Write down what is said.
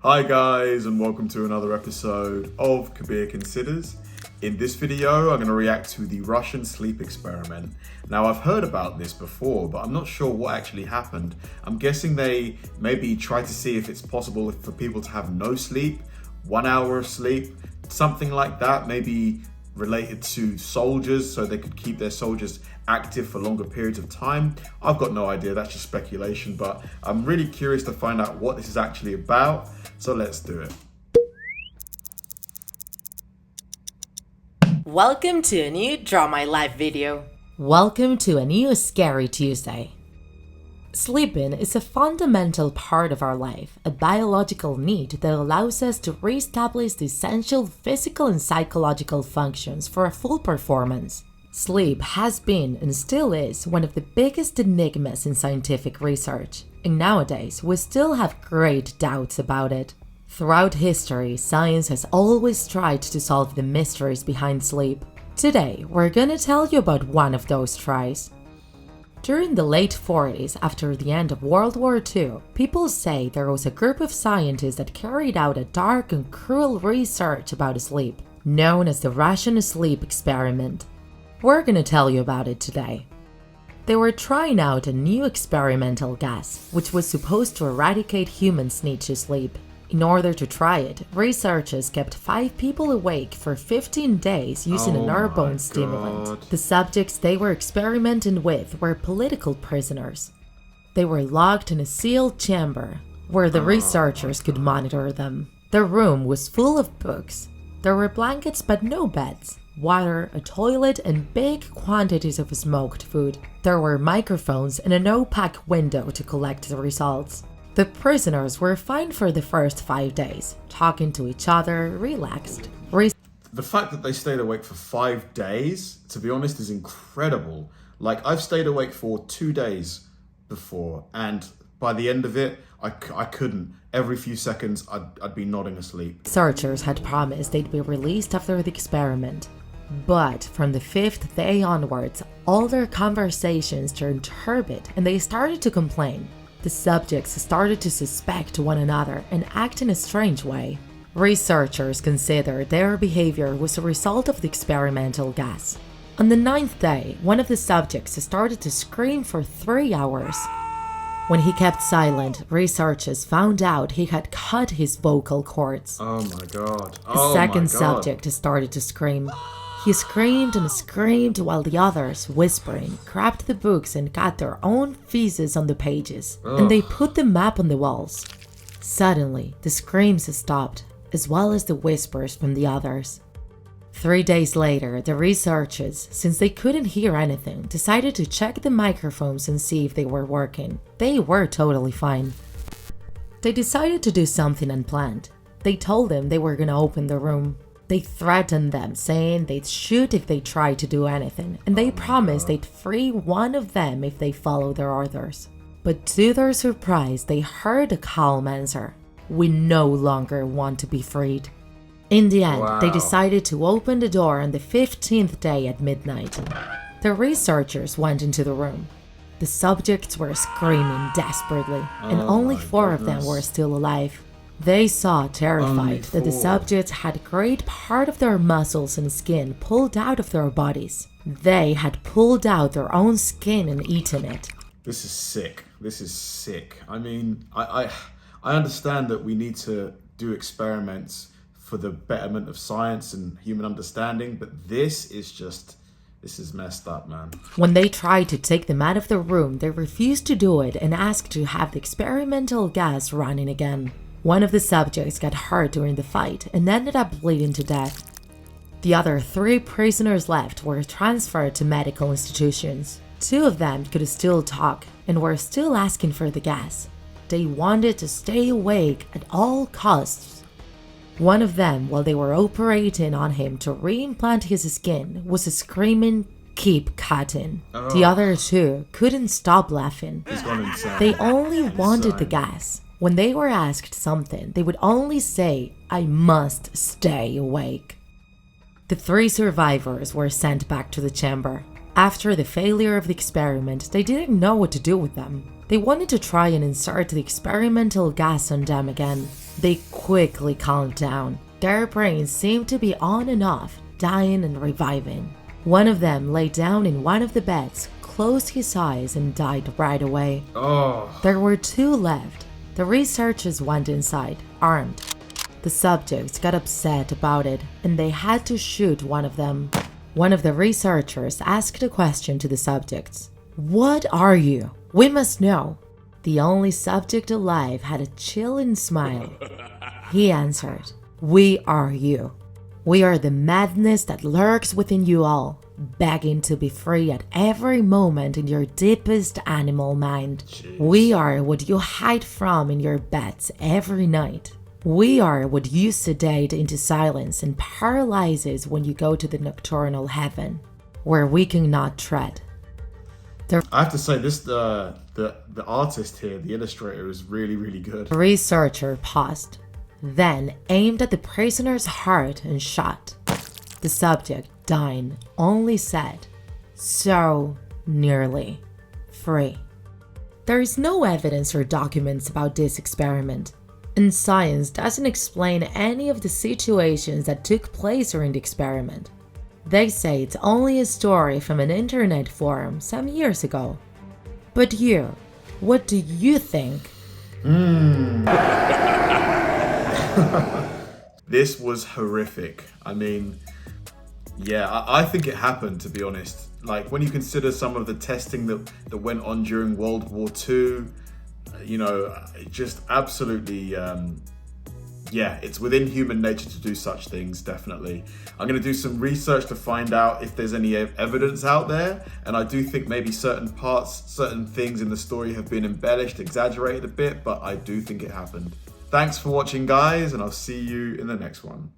Hi guys, and welcome to another episode of Kabir Considers. In this video, I'm going to react to the Russian sleep experiment. Now, I've heard about this before, but I'm not sure what actually happened. I'm guessing they maybe tried to see if it's possible for people to have no sleep, 1 hour of sleep, something like that, maybe related to soldiers so they could keep their soldiers active for longer periods of time. I've got no idea, that's just speculation, but I'm really curious to find out what this is actually about, so let's do it. Welcome to a new Draw My Life video. Welcome to a new Scary Tuesday. Sleeping is a fundamental part of our life, a biological need that allows us to reestablish the essential physical and psychological functions for a full performance. Sleep has been and still is one of the biggest enigmas in scientific research, and nowadays we still have great doubts about it. Throughout history, science has always tried to solve the mysteries behind sleep. Today, we're gonna tell you about one of those tries. During the late 40s, after the end of World War II, people say there was a group of scientists that carried out a dark and cruel research about sleep, known as the Russian sleep experiment. We're gonna tell you about it today. They were trying out a new experimental gas, which was supposed to eradicate humans' need to sleep. In order to try it, researchers kept 5 people awake for 15 days using an airborne stimulant. The subjects they were experimenting with were political prisoners. They were locked in a sealed chamber where the researchers could monitor them. The room was full of books. There were blankets but no beds, water, a toilet, and big quantities of smoked food. There were microphones and an opaque window to collect the results. The prisoners were fine for the first 5 days, talking to each other, relaxed. The fact that they stayed awake for 5 days, to be honest, is incredible. Like, I've stayed awake for 2 days before, and by the end of it, I couldn't. Every few seconds, I'd be nodding asleep. Researchers had promised they'd be released after the experiment. But from the 5th day onwards, all their conversations turned turbid and they started to complain. The subjects started to suspect one another and act in a strange way. Researchers considered their behavior was a result of the experimental gas. On the 9th day, one of the subjects started to scream for 3 hours. When he kept silent, researchers found out he had cut his vocal cords. Oh my god. The second subject started to scream. He screamed and screamed while the others, whispering, grabbed the books and got their own feces on the pages, and they put them up on the walls. Suddenly, the screams stopped, as well as the whispers from the others. 3 days later, the researchers, since they couldn't hear anything, decided to check the microphones and see if they were working. They were totally fine. They decided to do something unplanned. They told them they were gonna open the room. They threatened them, saying they'd shoot if they tried to do anything, and they promised they'd free one of them if they followed their orders. But to their surprise, they heard a calm answer: "We no longer want to be freed." In the end, they decided to open the door on the 15th day at midnight. The researchers went into the room. The subjects were screaming desperately, and only 4 of them were still alive. They saw, terrified, that the subjects had a great part of their muscles and skin pulled out of their bodies. They had pulled out their own skin and eaten it. This is sick. This is sick. I mean, I understand that we need to do experiments for the betterment of science and human understanding, but this is messed up, man. When they tried to take them out of the room, they refused to do it and asked to have the experimental gas running again. One of the subjects got hurt during the fight and ended up bleeding to death. The other 3 prisoners left were transferred to medical institutions. 2 of them could still talk and were still asking for the gas. They wanted to stay awake at all costs. One of them, while they were operating on him to reimplant his skin, was screaming, "Keep cutting." The other 2 couldn't stop laughing. He's gone insane. They only wanted the gas. When they were asked something, they would only say, "I must stay awake." The 3 survivors were sent back to the chamber. After the failure of the experiment, they didn't know what to do with them. They wanted to try and insert the experimental gas on them again. They quickly calmed down. Their brains seemed to be on and off, dying and reviving. One of them lay down in one of the beds, closed his eyes and died right away. There were 2 left. The researchers went inside, armed. The subjects got upset about it and they had to shoot one of them. One of the researchers asked a question to the subjects. "What are you? We must know." The only subject alive had a chilling smile. He answered, "We are you. We are the madness that lurks within you all, begging to be free at every moment in your deepest animal mind. We are what you hide from in your beds every night. We are what you sedate into silence and paralyzes when you go to the nocturnal heaven, where we cannot tread." I have to say, this the artist here, the illustrator, is really, really good. The researcher paused, then aimed at the prisoner's heart and shot. The subject, dying, only said, "So nearly free." There is no evidence or documents about this experiment, and science doesn't explain any of the situations that took place during the experiment. They say it's only a story from an internet forum some years ago. But you, what do you think? This was horrific. I mean, yeah, I think it happened, to be honest. Like, when you consider some of the testing that went on during World War II, just absolutely, it's within human nature to do such things, definitely. I'm going to do some research to find out if there's any evidence out there, and I do think maybe certain things in the story have been embellished, exaggerated a bit, but I do think it happened. Thanks for watching, guys, and I'll see you in the next one.